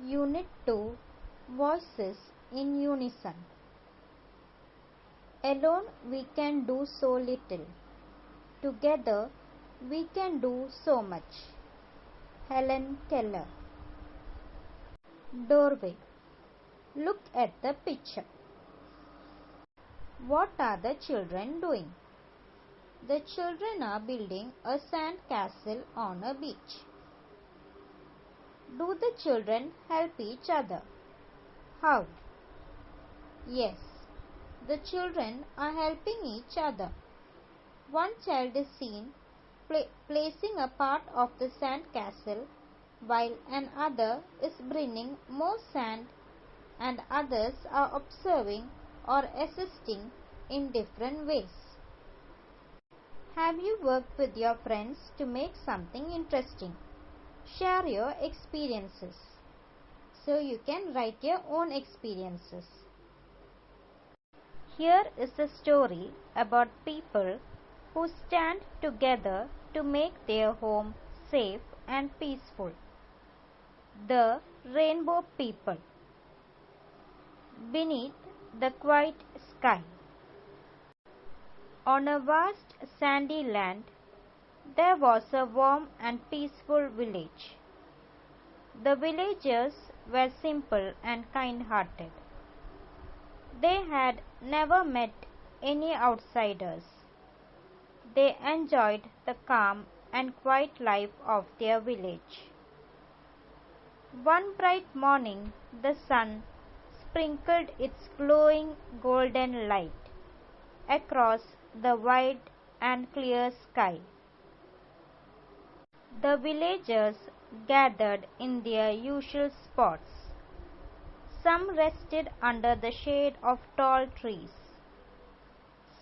Unit 2 Voices in Unison. Alone we can do so little. Together we can do so much. Helen Keller. Doorway. Look at the picture. What are the children doing? The children are building a sand castle on a beach. Do the children help each other? How? Yes, the children are helping each other. One child is seen placing a part of the sand castle while another is bringing more sand and others are observing or assisting in different ways. Have you worked with your friends to make something interesting? Share your experiences. So you can write your own experiences. Here is a story about people who stand together to make their home safe and peaceful. The Rainbow People. Beneath the quiet sky. On a vast sandy land, there was a warm and peaceful village. The villagers were simple and kind-hearted. They had never met any outsiders. They enjoyed the calm and quiet life of their village. One bright morning, the sun sprinkled its glowing golden light across the wide and clear sky. The villagers gathered in their usual spots. Some rested under the shade of tall trees.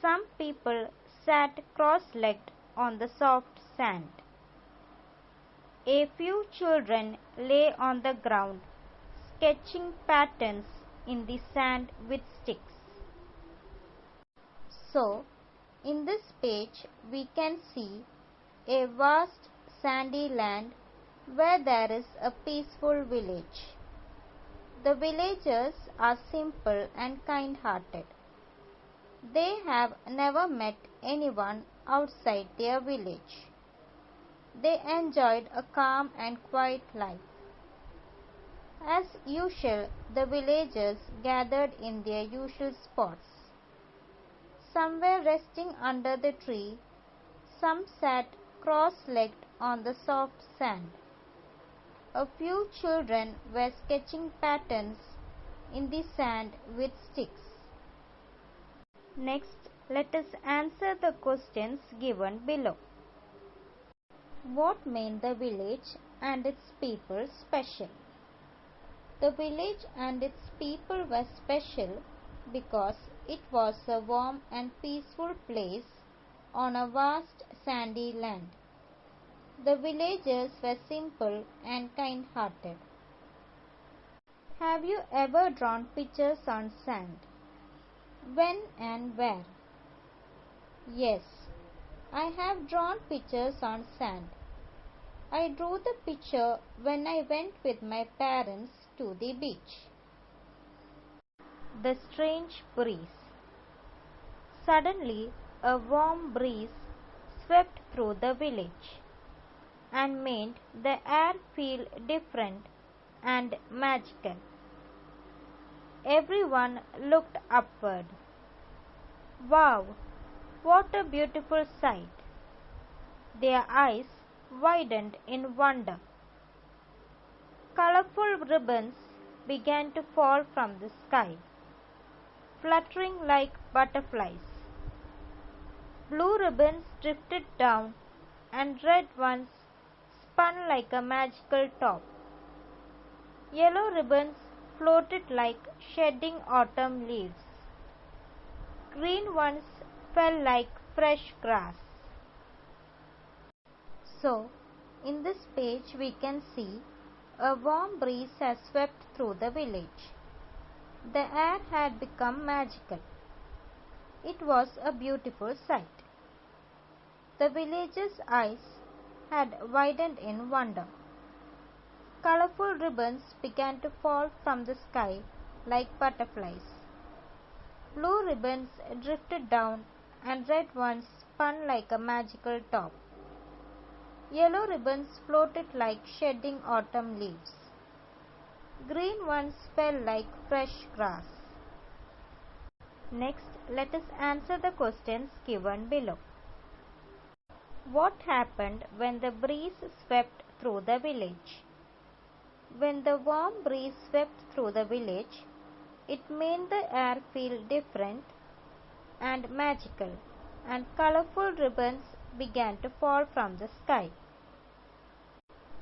Some people sat cross-legged on the soft sand. A few children lay on the ground, sketching patterns in the sand with sticks. So, in this page we can see a vast sandy land where there is a peaceful village. The villagers are simple and kind-hearted. They have never met anyone outside their village. They enjoyed a calm and quiet life. As usual, the villagers gathered in their usual spots. Some were resting under the tree, some sat cross-legged on the soft sand. A few children were sketching patterns in the sand with sticks. Next, let us answer the questions given below. What made the village and its people special? The village and its people were special because it was a warm and peaceful place on a vast sandy land. The villagers were simple and kind-hearted. Have you ever drawn pictures on sand? When and where? Yes, I have drawn pictures on sand. I drew the picture when I went with my parents to the beach. The strange breeze. Suddenly, a warm breeze swept through the village and made the air feel different and magical. Everyone looked upward. Wow, what a beautiful sight! Their eyes widened in wonder. Colorful ribbons began to fall from the sky, fluttering like butterflies. Blue ribbons drifted down and red ones spun like a magical top. Yellow ribbons floated like shedding autumn leaves. Green ones fell like fresh grass. So, in this page we can see a warm breeze has swept through the village. The air had become magical. It was a beautiful sight. The villagers' eyes had widened in wonder. colorful ribbons began to fall from the sky like butterflies. Blue ribbons drifted down and red ones spun like a magical top. Yellow ribbons floated like shedding autumn leaves. Green ones fell like fresh grass. Next, let us answer the questions given below. What happened when the breeze swept through the village? When the warm breeze swept through the village, it made the air feel different and magical, and colorful ribbons began to fall from the sky.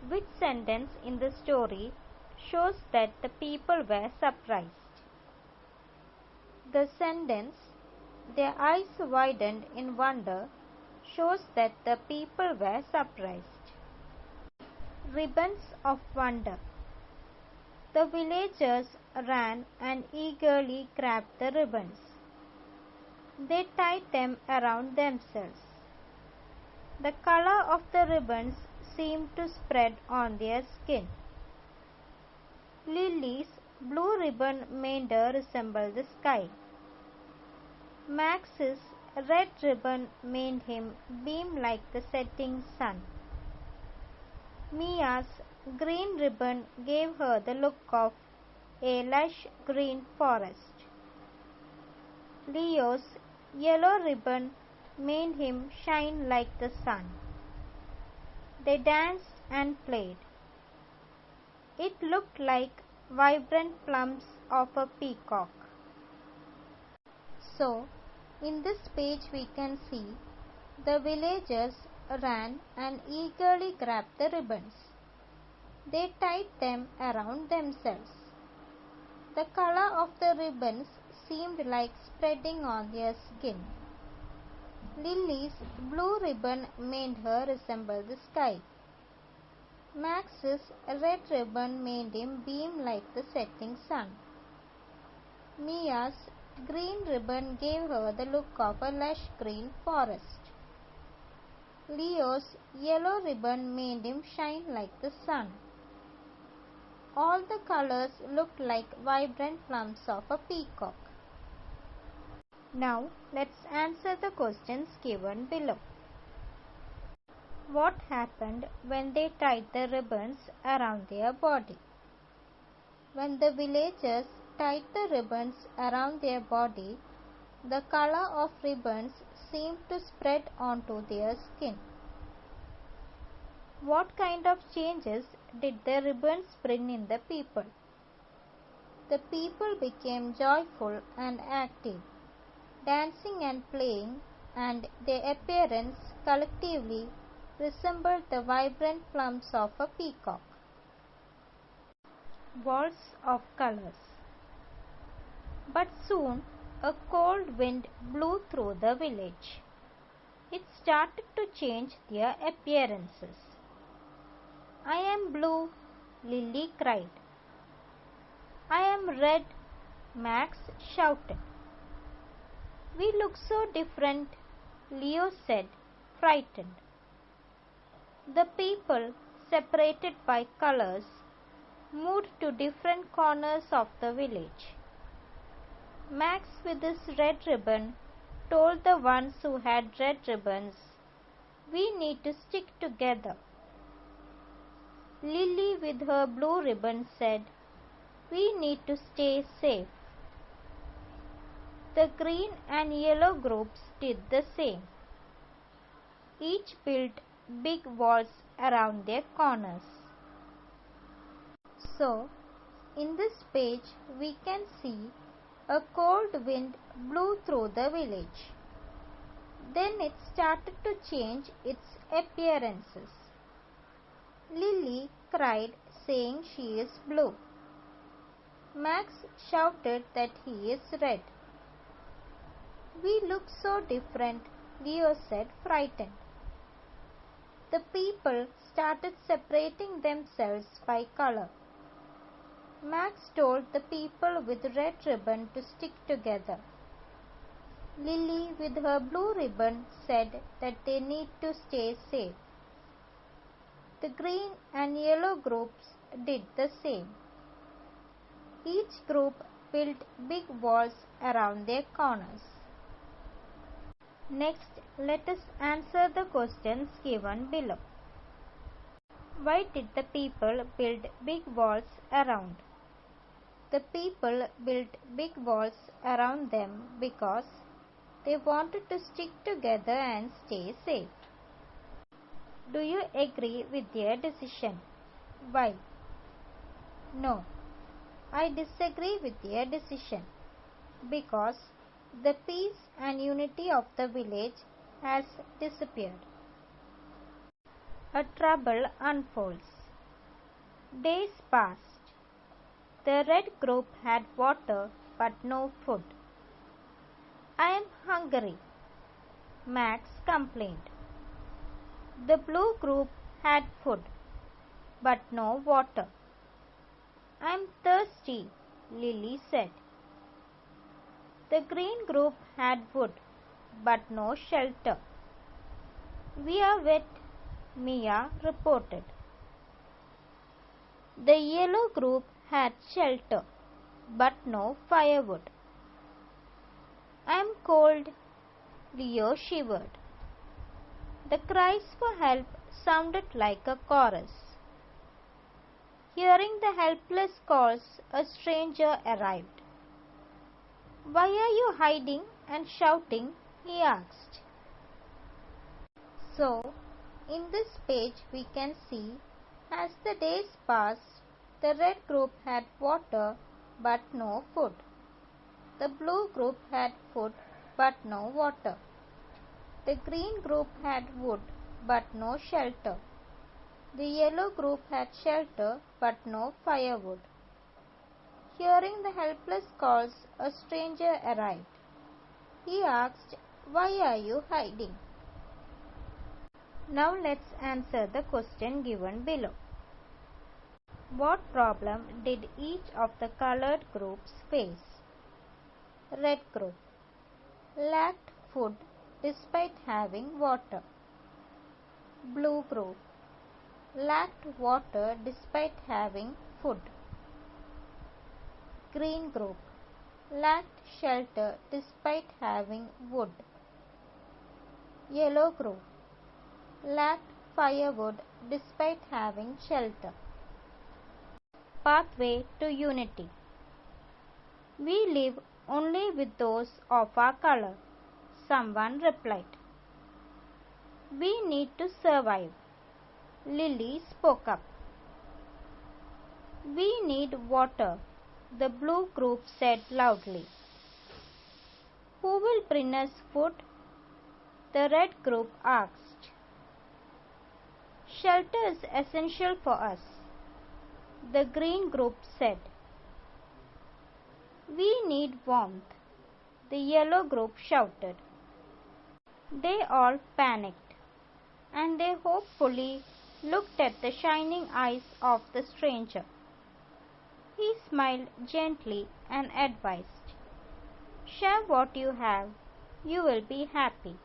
Which sentence in the story shows that the people were surprised? The sentence, "Their eyes widened in wonder," shows that the people were surprised. Ribbons of wonder. The villagers ran and eagerly grabbed the ribbons. They tied them around themselves. The color of the ribbons seemed to spread on their skin. Lily's blue ribbon made her resemble the sky. Max's red ribbon made him beam like the setting sun. Mia's green ribbon gave her the look of a lush green forest. Leo's yellow ribbon made him shine like the sun. They danced and played. It looked like vibrant plumes of a peacock. So, in this page we can see the villagers ran and eagerly grabbed the ribbons. They tied them around themselves. The color of the ribbons seemed like spreading on their skin. Lily's blue ribbon made her resemble the sky. Max's red ribbon made him beam like the setting sun. Mia's green ribbon gave her the look of a lush green forest. Leo's yellow ribbon made him shine like the sun. All the colors looked like vibrant plumes of a peacock. Now, let's answer the questions given below. What happened when they tied the ribbons around their body? When the villagers tied the ribbons around their body, the color of ribbons seemed to spread onto their skin. What kind of changes did the ribbons bring in the people? The people became joyful and active, dancing and playing, and their appearance collectively resembled the vibrant plumes of a peacock. Waltz of colors. But soon a cold wind blew through the village. It started to change their appearances. "I am blue," Lily cried. "I am red," Max shouted. "We look so different," Leo said, frightened. The people, separated by colors, moved to different corners of the village. Max, with his red ribbon, told the ones who had red ribbons, "We need to stick together." Lily, with her blue ribbon, said, "We need to stay safe." The green and yellow groups did the same. Each built big walls around their corners. So, in this page we can see a cold wind blew through the village. Then it started to change its appearances. Lily cried, saying she is blue. Max shouted that he is red. "We look so different," Leo said, frightened. The people started separating themselves by color. Max told the people with red ribbon to stick together. Lily, with her blue ribbon, said that they need to stay safe. The green and yellow groups did the same. Each group built big walls around their corners. Next, let us answer the questions given below. Why did the people build big walls around? The people built big walls around them because they wanted to stick together and stay safe. Do you agree with their decision? Why? No, I disagree with their decision because the peace and unity of the village has disappeared. A trouble unfolds. Days passed. The red group had water but no food. I am hungry, Max complained. The blue group had food but no water. I am thirsty, Lily said. The green group had wood but no shelter. We are wet, Mia reported. The yellow group had shelter but no firewood. I am cold, Leo shivered. The cries for help sounded like a chorus. Hearing the helpless calls, a stranger arrived. Why are you hiding and shouting? He asked. So, in this page we can see, as the days passed, the red group had water but no food. The blue group had food but no water. The green group had wood but no shelter. The yellow group had shelter but no firewood. Hearing the helpless calls, a stranger arrived. He asked, Why are you hiding? Now let's answer the question given below. What problem did each of the colored groups face? Red group lacked food despite having water. Blue group lacked water despite having food. Green group lacked shelter despite having wood. Yellow group lacked firewood despite having shelter. Pathway to unity. We live only with those of our color, someone replied. We need to survive, Lily spoke up. We need water, the blue group said loudly. Who will bring us food? The red group asked. Shelter is essential for us, the green group said. We need warmth, the yellow group shouted. They all panicked, and they hopefully looked at the shining eyes of the stranger. He smiled gently and advised, Share what you have, you will be happy.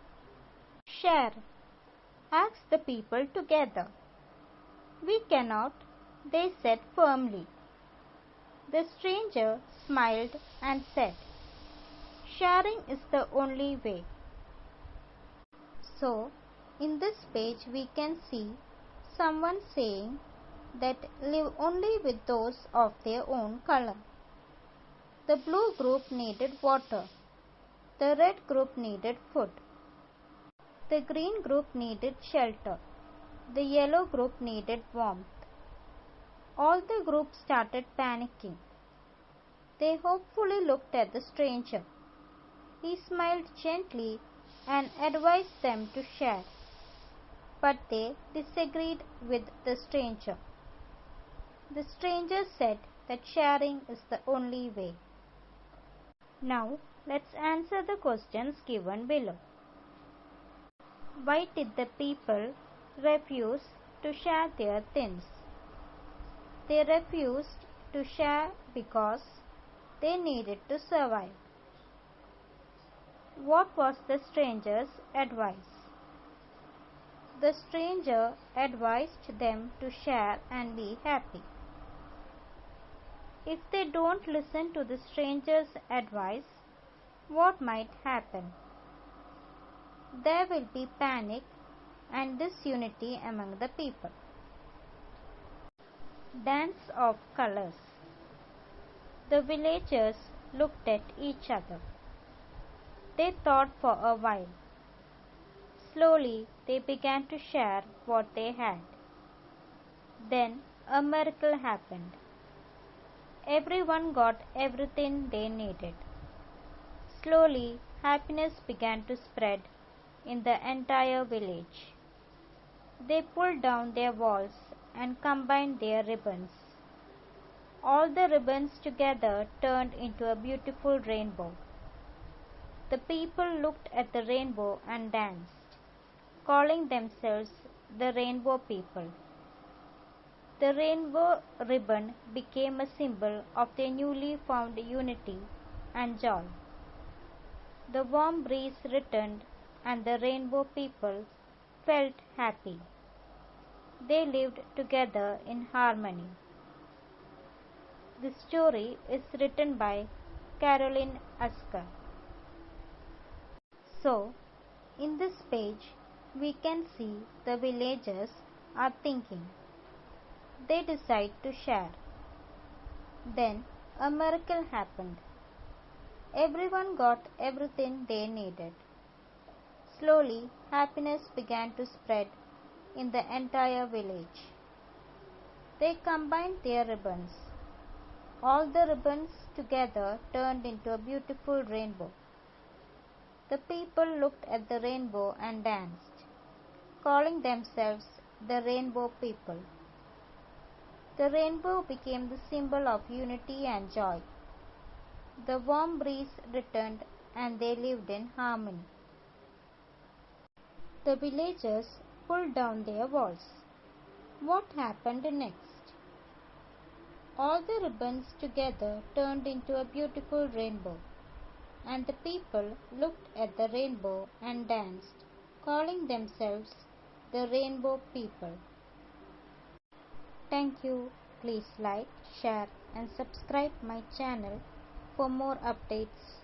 Share, asked the people together. We cannot, they said firmly. The stranger smiled and said, Sharing is the only way. So, in this page we can see someone saying that live only with those of their own color. The blue group needed water. The red group needed food. The green group needed shelter. The yellow group needed warmth. All the groups started panicking. They hopefully looked at the stranger. He smiled gently and advised them to share. But they disagreed with the stranger. The stranger said that sharing is the only way. Now, let's answer the questions given below. Why did the people refuse to share their things? They refused to share because they needed to survive. What was the stranger's advice? The stranger advised them to share and be happy. If they don't listen to the stranger's advice, what might happen? There will be panic and disunity among the people. Dance of colors. The villagers looked at each other. They thought for a while. Slowly they began to share what they had. Then a miracle happened. Everyone got everything they needed. Slowly happiness began to spread in the entire village. They pulled down their walls and combined their ribbons. All the ribbons together turned into a beautiful rainbow. The people looked at the rainbow and danced, calling themselves the Rainbow People. The rainbow ribbon became a symbol of their newly found unity and joy. The warm breeze returned and the Rainbow People felt happy. They lived together in harmony. The story is written by Caroline Asker. So, in this page, we can see the villagers are thinking. They decide to share. Then a miracle happened. Everyone got everything they needed. Slowly, happiness began to spread in the entire village. They combined their ribbons. All the ribbons together turned into a beautiful rainbow. The people looked at the rainbow and danced, calling themselves the Rainbow People. The rainbow became the symbol of unity and joy. The warm breeze returned and they lived in harmony. The villagers pulled down their walls. What happened next? All the ribbons together turned into a beautiful rainbow, and the people looked at the rainbow and danced, calling themselves the Rainbow People. Thank you. Please like, share and subscribe my channel for more updates.